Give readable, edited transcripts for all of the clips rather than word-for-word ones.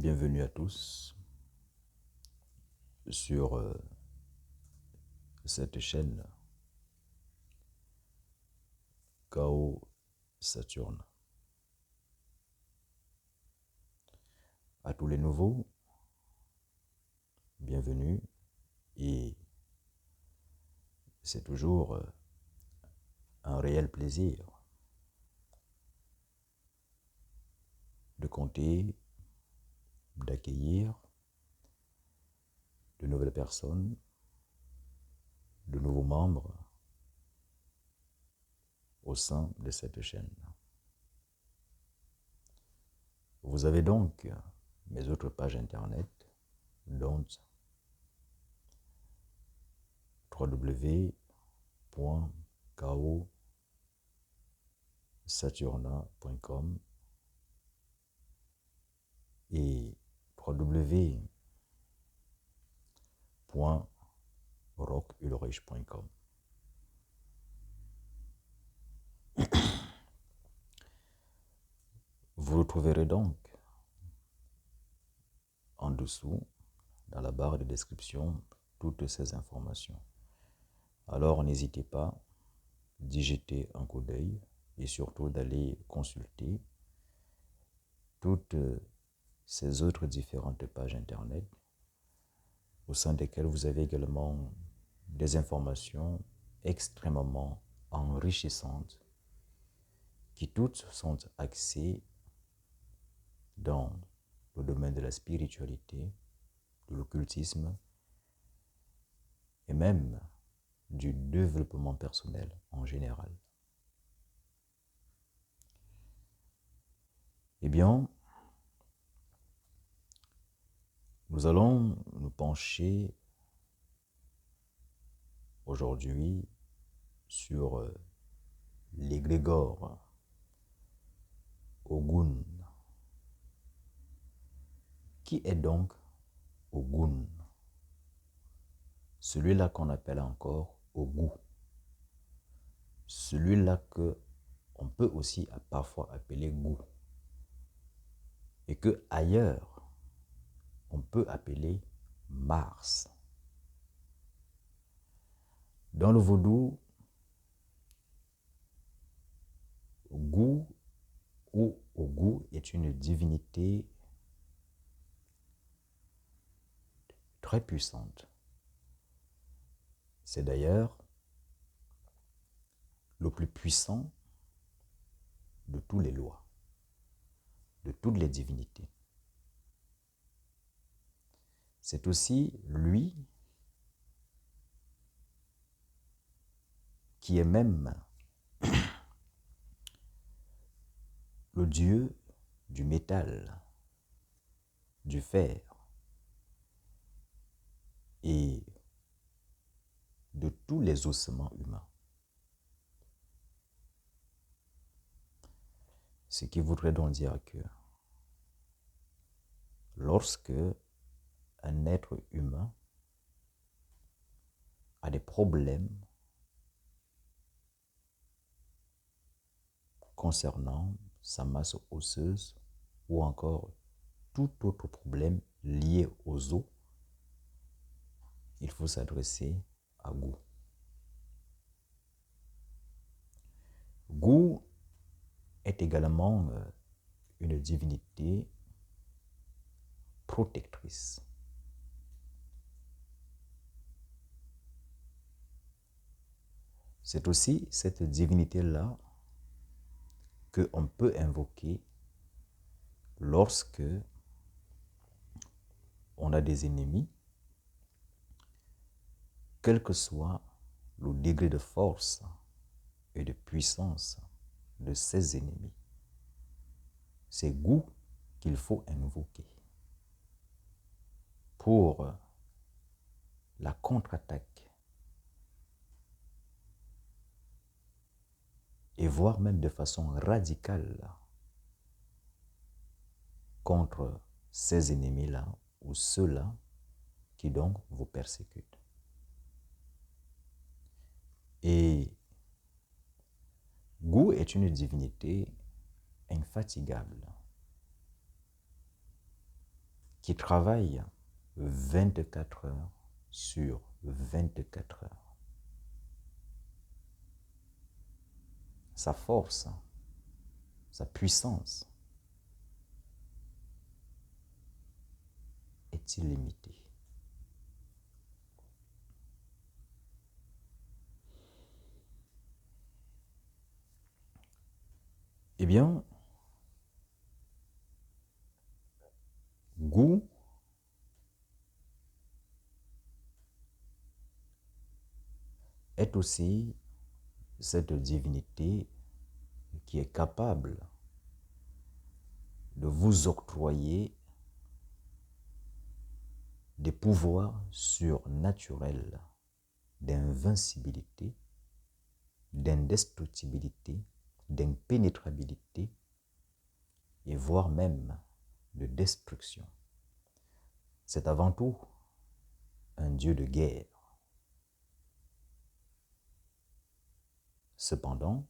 Bienvenue à tous sur cette chaîne Chaos Saturne. À tous les nouveaux, bienvenue et c'est toujours un réel plaisir de compter, d'accueillir de nouvelles personnes, de nouveaux membres au sein de cette chaîne. Vous avez donc mes autres pages internet, dont www.chaosaturna.com et www.rockulrich.com. Vous retrouverez donc en dessous, dans la barre de description, toutes ces informations. Alors n'hésitez pas d'y jeter un coup d'œil et surtout d'aller consulter toutes ces autres différentes pages internet au sein desquelles vous avez également des informations extrêmement enrichissantes qui toutes sont axées dans le domaine de la spiritualité, de l'occultisme et même du développement personnel en général. Eh bien, nous allons nous pencher aujourd'hui sur l'égrégore Ogun. Qui est donc Ogun? Celui-là qu'on appelle encore Ogu. Celui-là que on peut aussi parfois appeler Gou. Et que ailleurs, on peut appeler Mars. Dans le vaudou, Gou ou Ogu est une divinité très puissante. C'est d'ailleurs le plus puissant de tous les lois, de toutes les divinités. C'est aussi lui qui est même le dieu du métal, du fer et de tous les ossements humains. Ce qui voudrait donc dire que lorsque un être humain a des problèmes concernant sa masse osseuse ou encore tout autre problème lié aux os, il faut s'adresser à Gou. Gou est également une divinité protectrice. C'est aussi cette divinité-là qu'on peut invoquer lorsque on a des ennemis, quel que soit le degré de force et de puissance de ces ennemis. C'est Gou qu'il faut invoquer pour la contre-attaque et voire même de façon radicale contre ces ennemis-là ou ceux-là qui donc vous persécutent. Et Gou est une divinité infatigable. qui travaille 24 heures sur 24 heures. Sa force, sa puissance est illimitée. Eh bien, Gu est aussi cette divinité qui est capable de vous octroyer des pouvoirs surnaturels d'invincibilité, d'indestructibilité, d'impénétrabilité et voire même de destruction. C'est avant tout un dieu de guerre. Cependant,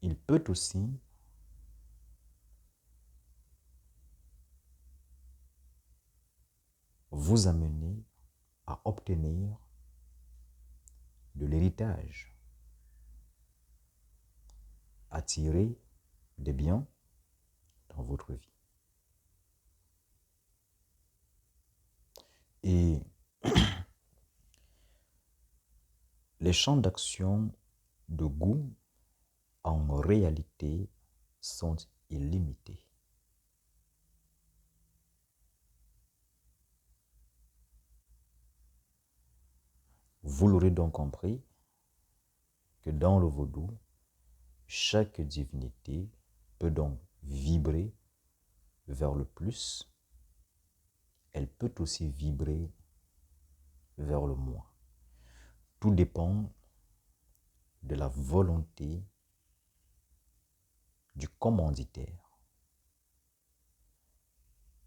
il peut aussi vous amener à obtenir de l'héritage, attirer des biens dans votre vie. Et les champs d'action de Gu, en réalité, sont illimités. Vous l'aurez donc compris que dans le vaudou, chaque divinité peut donc vibrer vers le plus. Elle peut aussi vibrer vers le moins. Tout dépend de la volonté du commanditaire.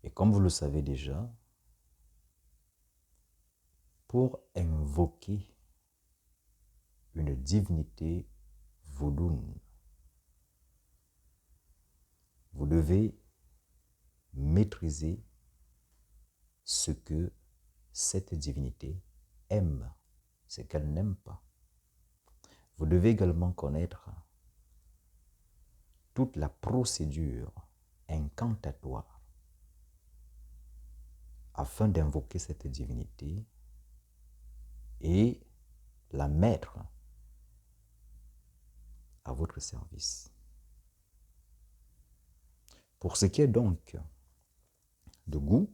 Et comme vous le savez déjà, pour invoquer une divinité vaudoune, vous devez maîtriser ce que cette divinité aime, ce qu'elle n'aime pas. Vous devez également connaître toute la procédure incantatoire afin d'invoquer cette divinité et la mettre à votre service. Pour ce qui est donc de Gu,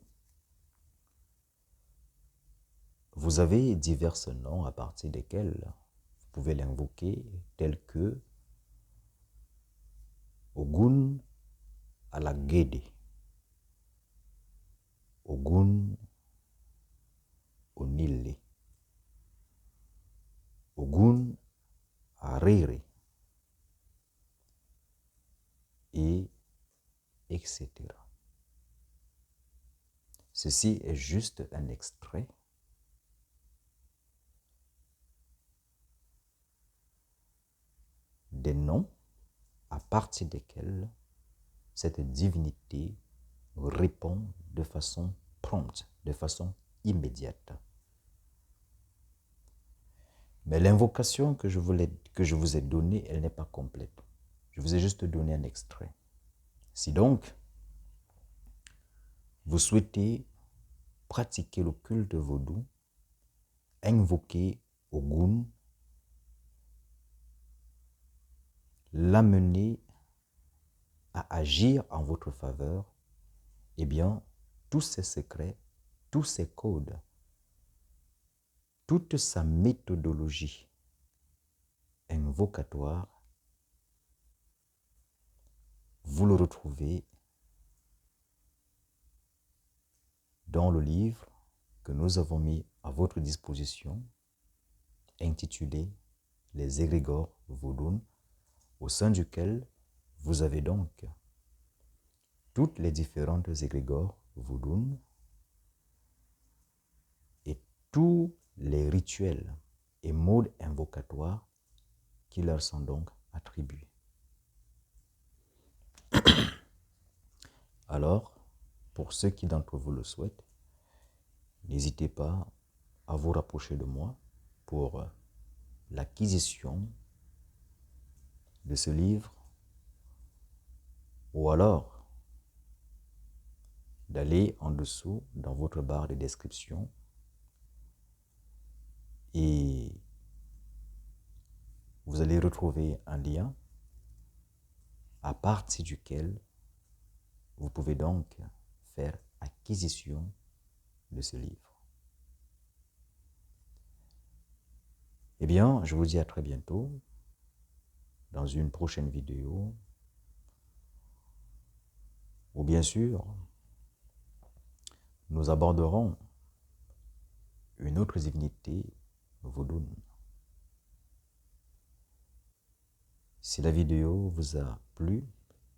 vous avez divers noms à partir desquels vous pouvez l'invoquer, tels que Ogun Alagede, Ogun Onile, Ogun Arere, et etc. Ceci est juste un extrait des noms à partir desquels cette divinité répond de façon prompte, de façon immédiate. Mais l'invocation que je vous ai donnée, elle n'est pas complète. Je vous ai juste donné un extrait. Si donc, vous souhaitez pratiquer le culte vaudou, invoquer Ogun, l'amener à agir en votre faveur, eh bien, tous ces secrets, tous ces codes, toute sa méthodologie invocatoire, vous le retrouvez dans le livre que nous avons mis à votre disposition, intitulé « Les égrégores vaudounes », au sein duquel vous avez donc toutes les différentes égrégores vaudounes et tous les rituels et modes invocatoires qui leur sont donc attribués. Alors, pour ceux qui d'entre vous le souhaitent, n'hésitez pas à vous rapprocher de moi pour l'acquisition de ce livre ou alors d'aller en dessous dans votre barre de description et vous allez retrouver un lien à partir duquel vous pouvez donc faire acquisition de ce livre. Eh bien, je vous dis à très bientôt dans une prochaine vidéo où bien sûr, nous aborderons une autre divinité vaudoune. Si la vidéo vous a plu,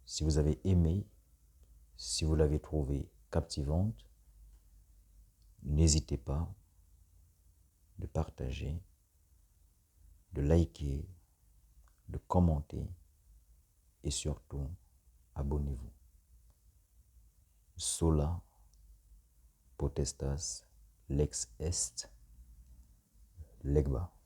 si vous avez aimé, si vous l'avez trouvée captivante, n'hésitez pas de partager, de liker, de commenter et surtout, abonnez-vous. Sola potestas lex est legba.